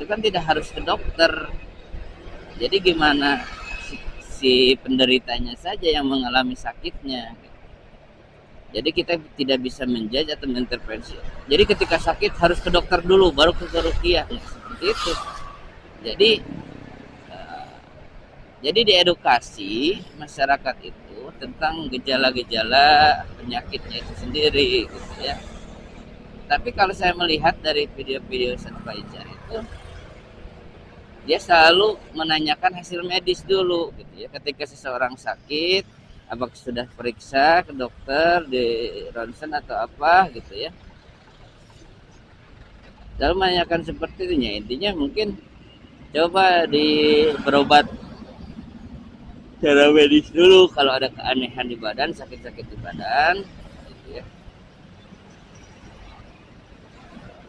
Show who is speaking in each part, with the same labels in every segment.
Speaker 1: kan tidak harus ke dokter. Jadi gimana si penderitanya saja yang mengalami sakitnya. Jadi kita tidak bisa menjudge atau mengintervensi. Jadi ketika sakit harus ke dokter dulu, baru ke ruqyah. Seperti itu. Jadi jadi diedukasi masyarakat itu tentang gejala-gejala penyakitnya itu sendiri, gitu ya. Tapi kalau saya melihat dari video-video Ustaz Faizal itu, dia selalu menanyakan hasil medis dulu, gitu ya. Ketika seseorang sakit, apakah sudah periksa ke dokter di ronsen atau apa, gitu ya. Lalu menanyakan seperti itu, intinya mungkin coba berobat secara medis dulu kalau ada keanehan di badan, sakit-sakit di badan, gitu ya.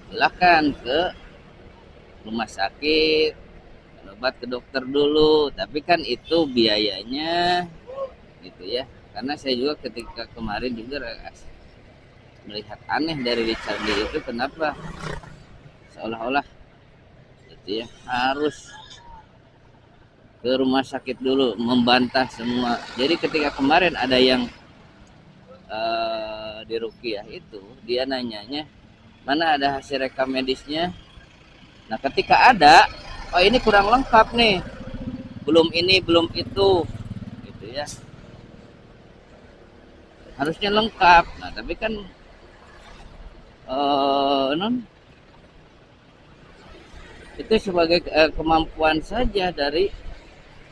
Speaker 1: Silakan ke rumah sakit, berobat ke dokter dulu, tapi kan itu biayanya, gitu ya. Karena saya juga ketika kemarin juga melihat aneh dari Richard itu, kenapa seolah-olah gitu ya harus ke rumah sakit dulu, membantah semua. Jadi ketika kemarin ada yang di ruqyah itu, dia nanyanya mana ada hasil rekam medisnya. Nah ketika ada, oh ini kurang lengkap nih, belum ini belum itu, gitu ya. Harusnya lengkap. Nah tapi kan non itu sebagai kemampuan saja dari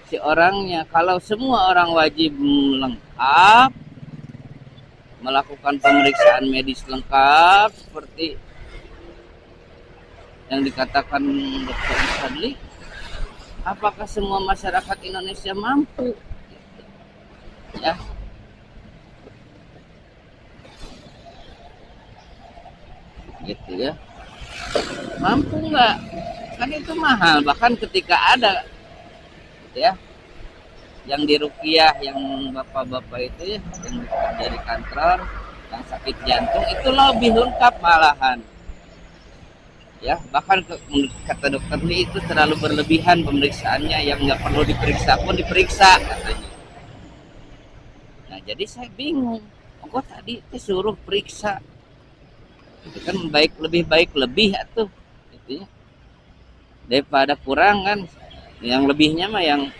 Speaker 1: si orangnya. Kalau semua orang wajib lengkap, melakukan pemeriksaan medis lengkap seperti yang dikatakan Dr. Fadli, apakah semua masyarakat Indonesia mampu? Ya, gitu ya. Mampu nggak? Kan itu mahal. Bahkan ketika ada, gitu ya, yang di ruqyah, yang bapak-bapak itu ya, yang dari kantor, yang sakit jantung itu lebih lengkap malahan. Ya, bahkan kata dokter Lee itu terlalu berlebihan pemeriksaannya, yang nggak perlu diperiksa pun diperiksa katanya. Nah jadi saya bingung, kok tadi suruh periksa, itu kan lebih baik atuh, gitu ya, daripada kurang kan. Yang lebihnya mah yang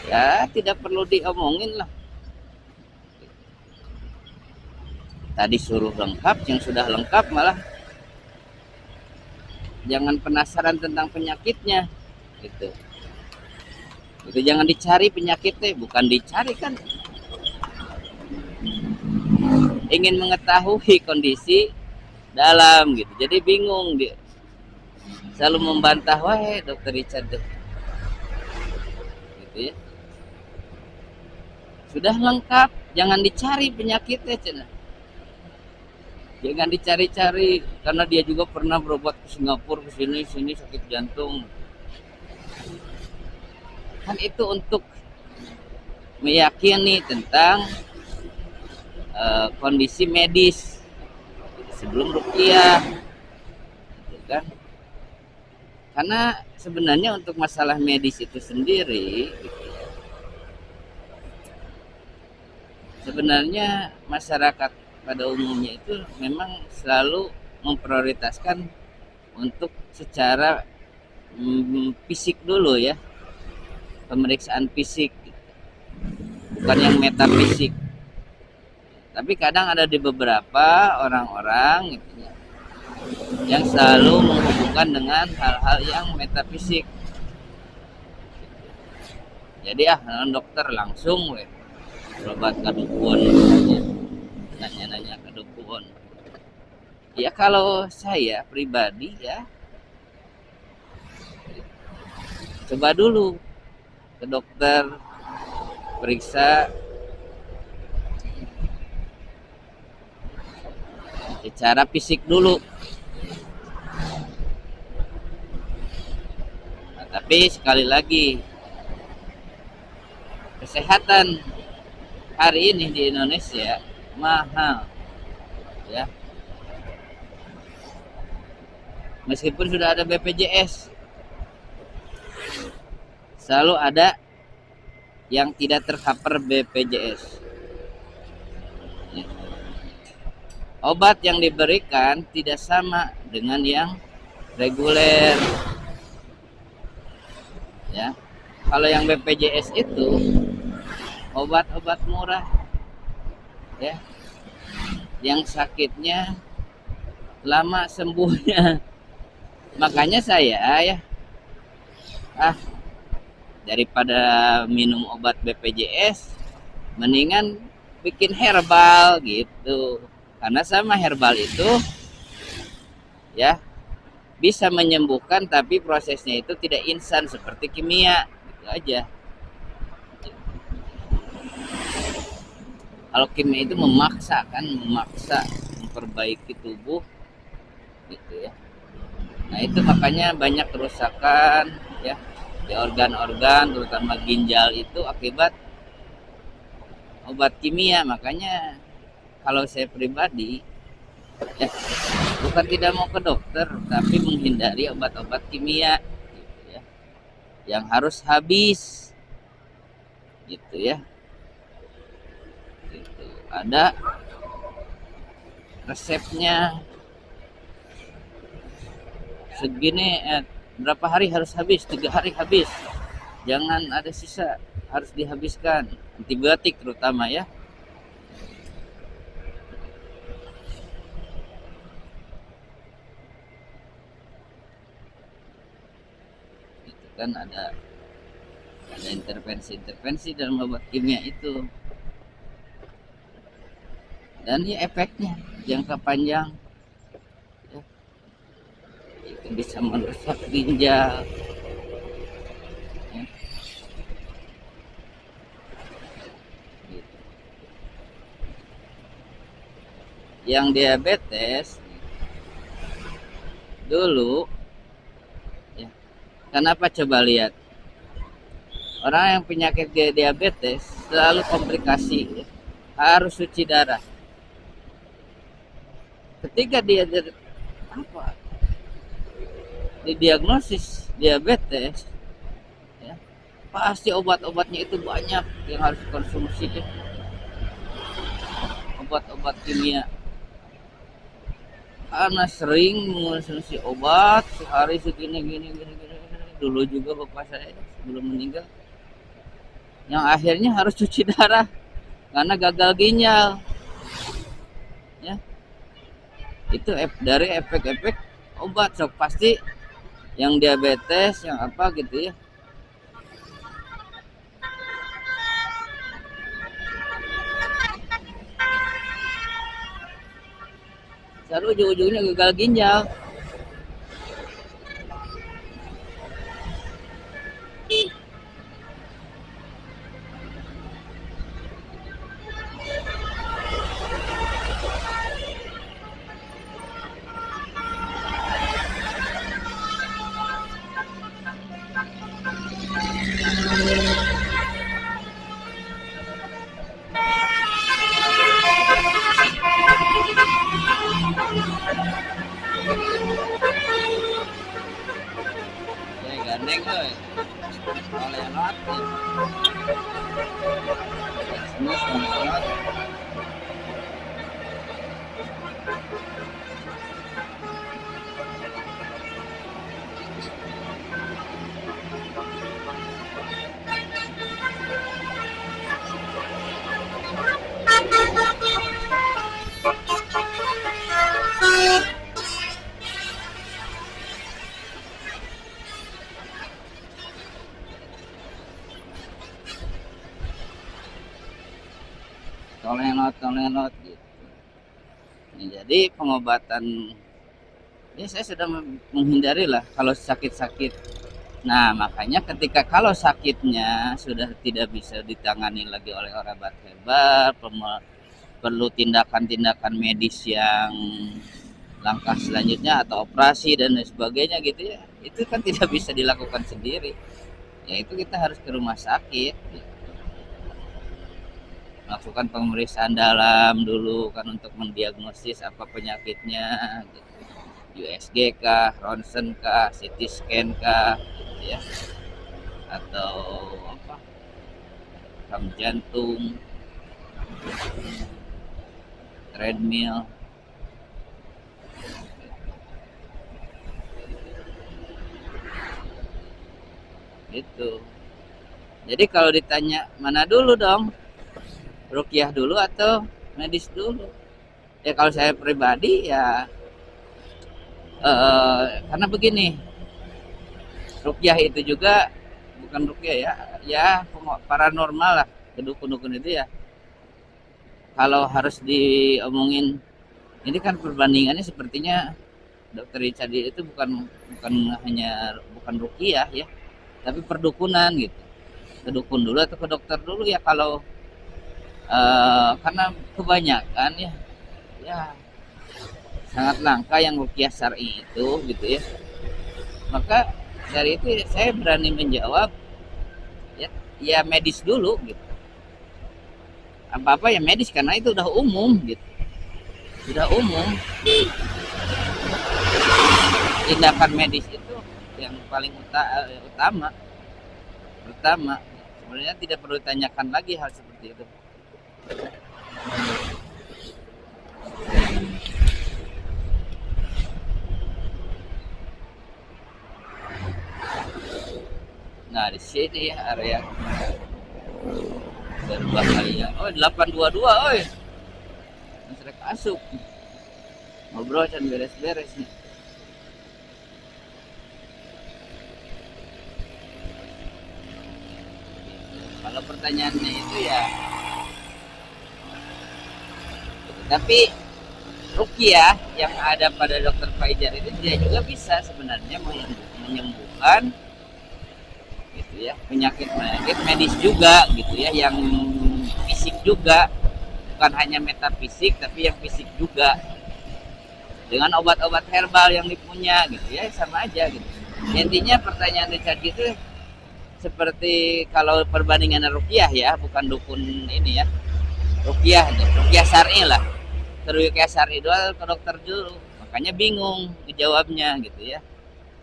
Speaker 1: ya tidak perlu diomongin lah. Tadi suruh lengkap, yang sudah lengkap malah jangan penasaran tentang penyakitnya, gitu. Itu jangan dicari penyakitnya, bukan dicari kan, ingin mengetahui kondisi dalam, gitu. Jadi bingung dia, selalu membantah, wah dokter Richard gitu ya, sudah lengkap, jangan dicari penyakitnya, cina. Jangan dicari-cari, karena dia juga pernah berobat ke Singapura, ke sini sakit jantung. Kan itu untuk meyakini tentang kondisi medis sebelum ruqyah, gitu kan. Karena sebenarnya untuk masalah medis itu sendiri, gitu ya, sebenarnya masyarakat pada umumnya itu memang selalu memprioritaskan untuk secara fisik dulu ya, pemeriksaan fisik, bukan yang metafisik. Tapi kadang ada di beberapa orang-orang gitu ya, yang selalu menghubungkan dengan hal-hal yang metafisik. Jadi dokter langsung berobat ke dukun, nanya-nanya ke dukun. Ya kalau saya pribadi ya, coba dulu ke dokter, periksa secara fisik dulu. Nah, tapi sekali lagi, kesehatan hari ini di Indonesia mahal, ya. Meskipun sudah ada BPJS, selalu ada yang tidak tercover BPJS. Obat yang diberikan tidak sama dengan yang reguler. Ya, kalau yang BPJS itu obat-obat murah, ya, yang sakitnya lama sembuhnya. Makanya saya ya, daripada minum obat BPJS, mendingan bikin herbal gitu. Karena sama herbal itu ya bisa menyembuhkan, tapi prosesnya itu tidak instan seperti kimia, gitu aja. Kalau kimia itu memaksa memperbaiki tubuh gitu ya. Nah itu makanya banyak kerusakan ya di organ-organ, terutama ginjal itu akibat obat kimia. Makanya kalau saya pribadi ya bukan tidak mau ke dokter, tapi menghindari obat-obat kimia gitu ya, yang harus habis gitu ya. Gitu. Ada resepnya segini, berapa hari harus habis, 3 hari habis, jangan ada sisa, harus dihabiskan. Antibiotik terutama ya. Itu kan ada intervensi dalam obat kimia itu, dan ya efeknya jangka panjang ya, itu bisa merusak ginjal ya. Gitu. Yang diabetes dulu ya, kenapa coba lihat orang yang penyakit diabetes selalu komplikasi ya, harus cuci darah. Ketika dia didiagnosis diabetes ya, pasti obat-obatnya itu banyak yang harus dikonsumsi ya. Obat-obat kimia, karena sering mengonsumsi obat sehari segini gini. Dulu juga bapak saya sebelum meninggal, yang akhirnya harus cuci darah karena gagal ginjal ya. Itu dari efek-efek obat. So pasti yang diabetes, yang apa gitu ya, selalu ujung-ujungnya gagal ginjal. Ya gandeng euy. Oleh lot. Semua lot. Tolenot gitu. Nah, jadi pengobatan ya saya sudah menghindari lah kalau sakit-sakit. Nah makanya ketika kalau sakitnya sudah tidak bisa ditangani lagi oleh obat herbal, perlu tindakan-tindakan medis yang langkah selanjutnya atau operasi dan lain sebagainya gitu ya, itu kan tidak bisa dilakukan sendiri ya, itu kita harus ke rumah sakit gitu. Melakukan pemeriksaan dalam dulu kan untuk mendiagnosis apa penyakitnya gitu. USG kah, ronsen kah, CT scan kah gitu ya. atau apa, rekam jantung, treadmill gitu. Jadi kalau ditanya mana dulu dong, ruqyah dulu atau medis dulu? Ya kalau saya pribadi ya karena begini, ruqyah itu juga bukan ruqyah ya, ya paranormal lah, kedukun-dukun itu ya. Kalau harus diomongin, ini kan perbandingannya sepertinya Dokter Richard itu bukan hanya bukan ruqyah ya, tapi perdukunan gitu. Ke dukun dulu atau ke dokter dulu ya kalau karena kebanyakan ya, ya sangat langka yang ruqyah syar'i itu gitu ya. Maka dari itu saya berani menjawab ya, ya medis dulu gitu. Apa-apa ya medis karena itu udah umum gitu. Sudah umum. Tindakan medis itu yang paling utama. Sebenarnya tidak perlu ditanyakan lagi hal seperti itu. Nah di sini area berbahaya. Oh 822, oi. Masrek asup. Ngobrol dan beres-beres nih. Kalau pertanyaannya itu ya, tapi ruqyah yang ada pada Dokter Fajar itu dia juga bisa sebenarnya menyembuhkan gitu ya, penyakit medis juga gitu ya, yang fisik juga, bukan hanya metafisik tapi yang fisik juga, dengan obat-obat herbal yang dipunya gitu ya, sama aja gitu. Intinya pertanyaan Richard gitu seperti kalau perbandingan ruqyah ya, bukan dukun ini ya, ruqyah syar'i lah. Ruqyah syar'i dulu ke dokter dulu, makanya bingung dijawabnya gitu ya,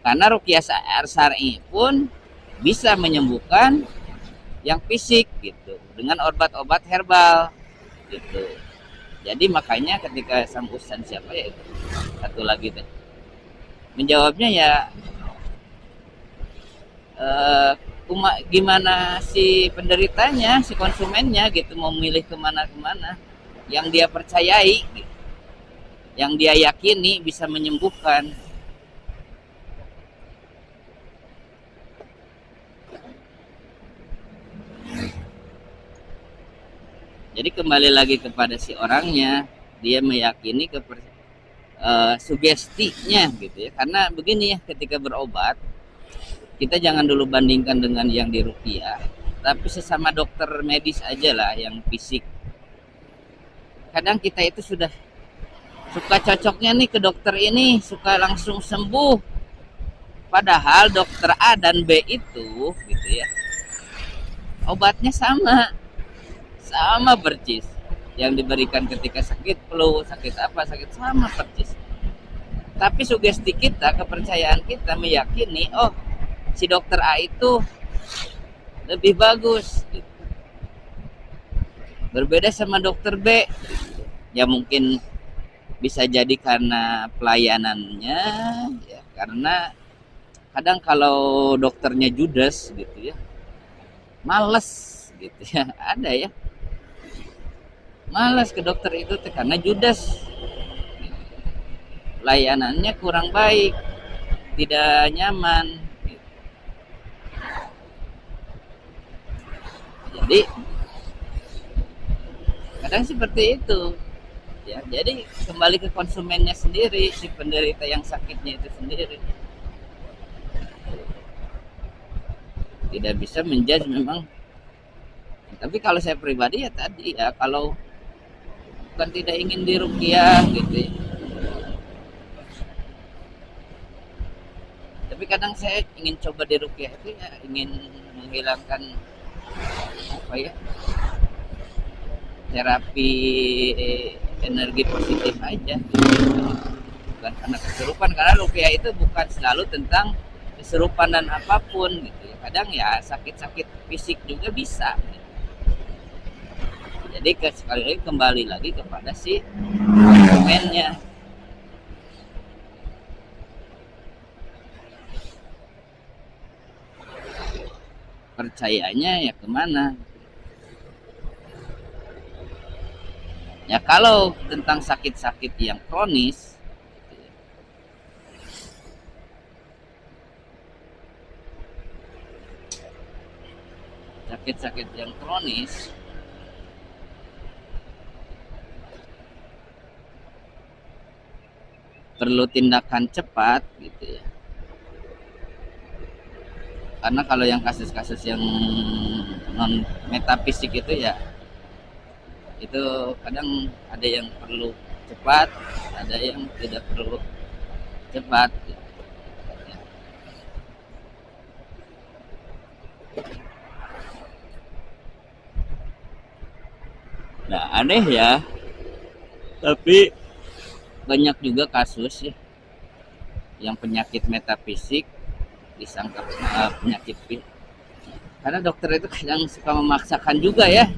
Speaker 1: karena ruqyah syar'i pun bisa menyembuhkan yang fisik gitu dengan obat-obat herbal gitu. Jadi makanya ketika sang ustaz siapa ya itu satu lagi tuh menjawabnya ya gimana si penderitanya, si konsumennya gitu mau milih kemana yang dia percayai gitu, yang dia yakini bisa menyembuhkan. Jadi kembali lagi kepada si orangnya, dia meyakini sugestinya gitu ya. Karena begini ya, ketika berobat kita jangan dulu bandingkan dengan yang di ruqyah, tapi sesama dokter medis aja lah yang fisik. Kadang kita itu sudah suka cocoknya nih ke dokter ini, suka langsung sembuh, padahal dokter A dan B itu gitu ya, obatnya sama percis yang diberikan ketika sakit flu, sakit apa, sakit sama percis. Tapi sugesti kita, kepercayaan kita meyakini, oh si dokter A itu lebih bagus gitu. Berbeda sama dokter B, ya mungkin bisa jadi karena pelayanannya ya, karena kadang kalau dokternya judes gitu ya, males gitu ya, ada ya malas ke dokter itu karena judes, pelayanannya kurang baik, tidak nyaman. Jadi kadang seperti itu ya. Jadi kembali ke konsumennya sendiri, si penderita yang sakitnya itu sendiri. Tidak bisa menjudge memang. Tapi kalau saya pribadi ya tadi ya, kalau bukan tidak ingin diruqyah gitu ya, tapi kadang saya ingin coba diruqyah itu ya, ingin menghilangkan apa ya, terapi energi positif aja gitu. Bukan karena kesurupan, karena ruqyah itu bukan selalu tentang kesurupan dan apapun gitu ya. Kadang ya sakit-sakit fisik juga bisa gitu. Jadi sekali lagi kembali lagi kepada si konsumennya. Percayanya ya kemana. Ya kalau tentang sakit-sakit yang kronis, sakit-sakit yang kronis perlu tindakan cepat gitu ya. Karena kalau yang kasus-kasus yang non metafisik itu ya itu kadang ada yang perlu cepat, ada yang tidak perlu cepat gitu. Nah aneh ya, tapi banyak juga kasus ya yang penyakit metafisik disangka penyakit karena dokter itu kadang suka memaksakan juga ya